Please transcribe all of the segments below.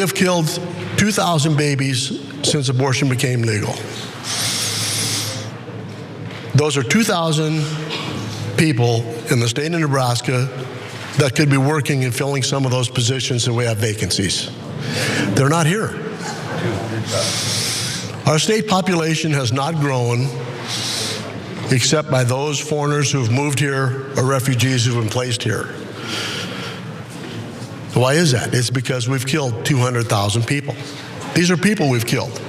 have killed 2,000 babies since abortion became legal. Those are 2,000 people in the state of Nebraska that could be working and filling some of those positions that we have vacancies. They're not here. Our state population has not grown except by those foreigners who've moved here or refugees who've been placed here. Why is that? It's because we've killed 200,000 people. These are people we've killed.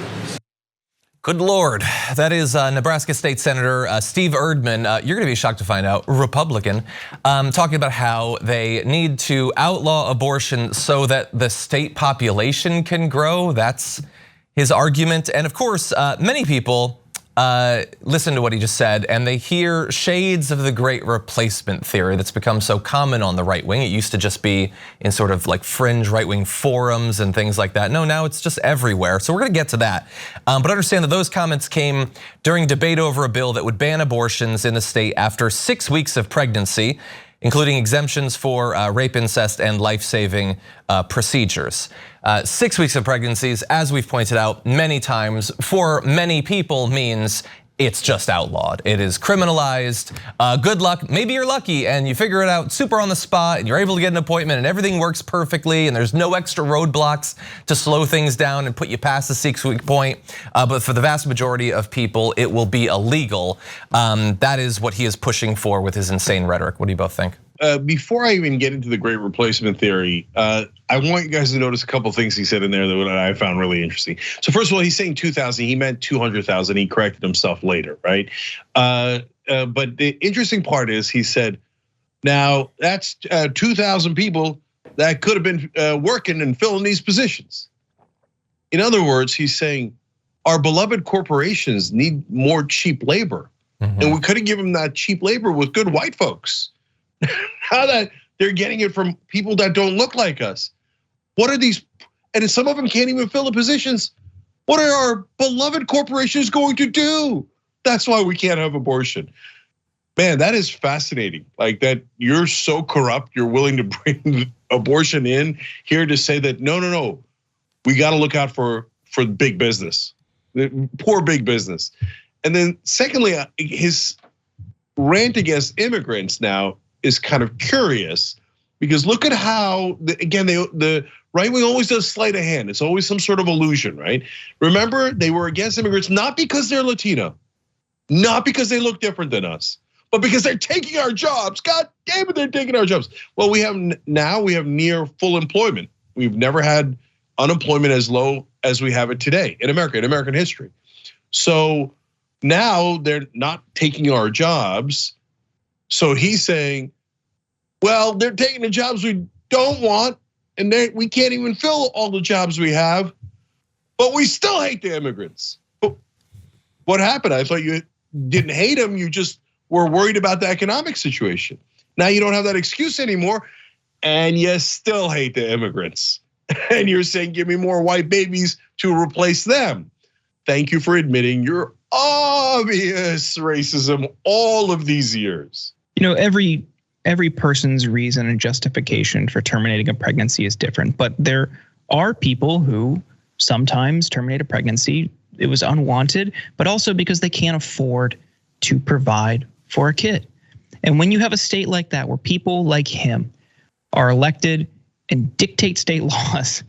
Good Lord. That is Nebraska State Senator Steve Erdman. You're going to be shocked to find out, Republican, talking about how they need to outlaw abortion so that the state population can grow. That's his argument. And of course, many people listen to what he just said and they hear shades of the great replacement theory that's become so common on the right wing. It used to just be in sort of like fringe right wing forums and things like that. No, now it's just everywhere. So we're gonna get to that. But understand that those comments came during debate over a bill that would ban abortions in the state after 6 weeks of pregnancy, including exemptions for rape, incest, and life-saving procedures. 6 weeks of pregnancies, as we've pointed out many times, for many people means it's just outlawed. It is criminalized. Good luck. Maybe you're lucky and you figure it out super on the spot and you're able to get an appointment and everything works perfectly and there's no extra roadblocks to slow things down and put you past the 6 week point. But for the vast majority of people, it will be illegal. That is what he is pushing for with his insane rhetoric. What do you both think? Before I even get into the great replacement theory, I want you guys to notice a couple things he said in there that I found really interesting. So first of all, he's saying 2,000, he meant 200,000, he corrected himself later, right? But the interesting part is he said, now that's 2,000 people that could have been working and filling these positions. In other words, he's saying our beloved corporations need more cheap labor. And we could have given them that cheap labor with good white folks. Now that they're getting it from people that don't look like us. What are these, and some of them can't even fill the positions. What are our beloved corporations going to do? That's why we can't have abortion. Man, that is fascinating. Like that you're so corrupt, you're willing to bring abortion in here to say that, no, we gotta look out for big business, poor big business. And then secondly, his rant against immigrants now is kind of curious because look at how, again, the right wing always does sleight of hand. It's always some sort of illusion, right? Remember, they were against immigrants, not because they're Latino, not because they look different than us, but because they're taking our jobs. God damn it, they're taking our jobs. Well, we have near full employment. We've never had unemployment as low as we have it today in America, in American history. So now they're not taking our jobs. So he's saying, well, they're taking the jobs we don't want, and we can't even fill all the jobs we have, but we still hate the immigrants. What happened? I thought you didn't hate them, you just were worried about the economic situation. Now you don't have that excuse anymore, and you still hate the immigrants. And you're saying, give me more white babies to replace them. Thank you for admitting your obvious racism all of these years. You know, every person's reason and justification for terminating a pregnancy is different, but there are people who sometimes terminate a pregnancy. It was unwanted, but also because they can't afford to provide for a kid. And when you have a state like that, where people like him are elected and dictate state laws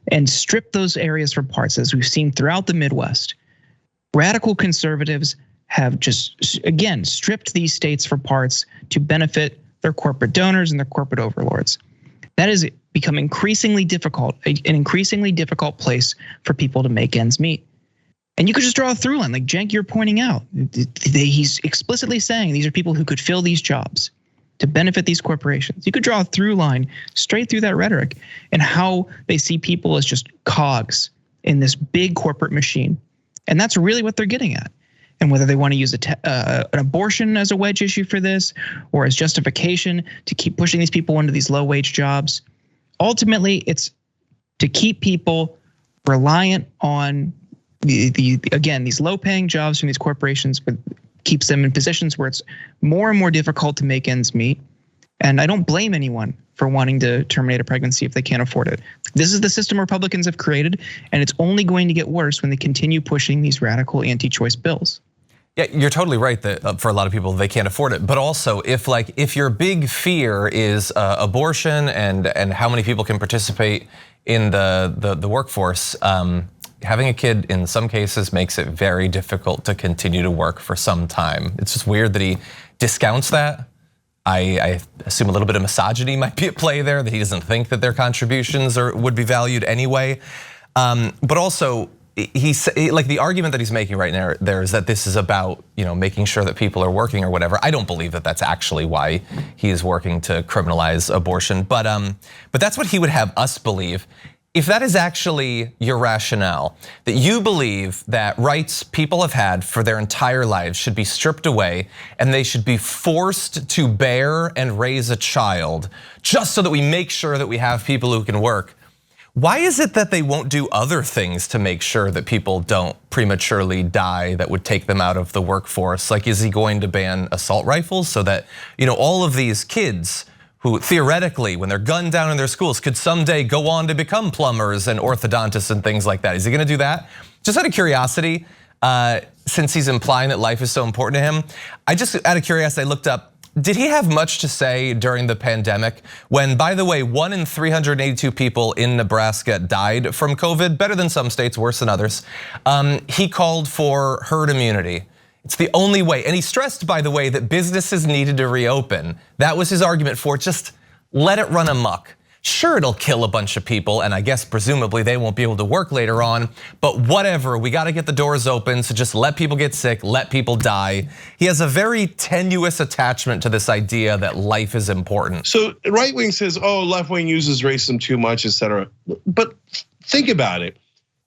and strip those areas for parts, as we've seen throughout the Midwest, radical conservatives have just, again, stripped these states for parts to benefit their corporate donors and their corporate overlords. That has become increasingly difficult, an increasingly difficult place for people to make ends meet. And you could just draw a through line, like Cenk, you're pointing out. He's explicitly saying these are people who could fill these jobs to benefit these corporations. You could draw a through line straight through that rhetoric and how they see people as just cogs in this big corporate machine. And that's really what they're getting at. And whether they want to use an abortion as a wedge issue for this or as justification to keep pushing these people into these low wage jobs, ultimately it's to keep people reliant on again, these low paying jobs from these corporations, but keeps them in positions where it's more and more difficult to make ends meet. And I don't blame anyone for wanting to terminate a pregnancy if they can't afford it. This is the system Republicans have created, and it's only going to get worse when they continue pushing these radical anti-choice bills. Yeah, you're totally right that for a lot of people they can't afford it. But also, if your big fear is abortion and how many people can participate in the workforce, having a kid in some cases makes it very difficult to continue to work for some time. It's just weird that he discounts that. I assume a little bit of misogyny might be at play there, that he doesn't think that their contributions would be valued anyway. But also, like the argument that he's making right now there is that this is about making sure that people are working or whatever. I don't believe that that's actually why he is working to criminalize abortion, but that's what he would have us believe. If that is actually your rationale, that you believe that rights people have had for their entire lives should be stripped away and they should be forced to bear and raise a child just so that we make sure that we have people who can work, why is it that they won't do other things to make sure that people don't prematurely die that would take them out of the workforce? Like, is he going to ban assault rifles so that all of these kids who theoretically, when they're gunned down in their schools, could someday go on to become plumbers and orthodontists and things like that? Is he gonna do that? Just out of curiosity, since he's implying that life is so important to him, out of curiosity, I looked up, did he have much to say during the pandemic when, by the way, 1 in 382 people in Nebraska died from COVID, better than some states, worse than others. He called for herd immunity. It's the only way, and he stressed, by the way, that businesses needed to reopen. That was his argument for just let it run amok. Sure, it'll kill a bunch of people, and I guess presumably they won't be able to work later on, but whatever, we gotta get the doors open, so just let people get sick, let people die. He has a very tenuous attachment to this idea that life is important. So right wing says, left wing uses racism too much, etc. But think about it.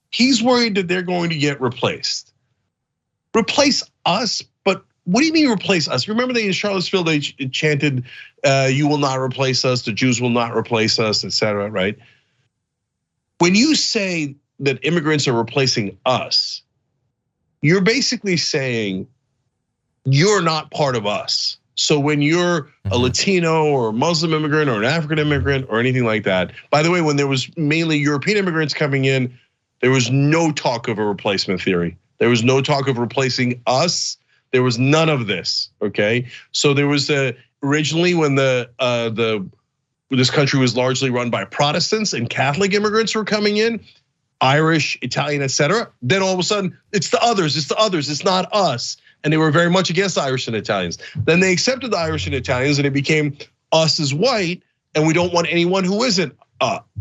He's worried that they're going to get replaced. Replace us, but what do you mean replace us? Remember that in Charlottesville they chanted, "You will not replace us. The Jews will not replace us," etc. Right? When you say that immigrants are replacing us, you're basically saying you're not part of us. So when you're a Latino or a Muslim immigrant or an African immigrant or anything like that, by the way, when there was mainly European immigrants coming in, there was no talk of a replacement theory. There was no talk of replacing us. There was none of this, okay? So there was originally when this country was largely run by Protestants and Catholic immigrants were coming in, Irish, Italian, etc. Then all of a sudden, it's the others, it's not us. And they were very much against Irish and Italians. Then they accepted the Irish and Italians and it became us as white, and we don't want anyone who isn't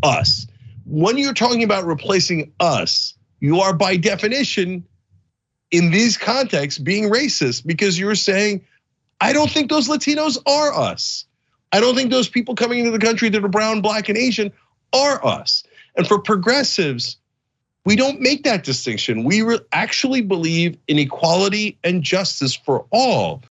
us. When you're talking about replacing us, you are by definition, in these contexts, being racist, because you're saying, I don't think those Latinos are us. I don't think those people coming into the country that are brown, black, and Asian are us. And for progressives, we don't make that distinction. We actually believe in equality and justice for all.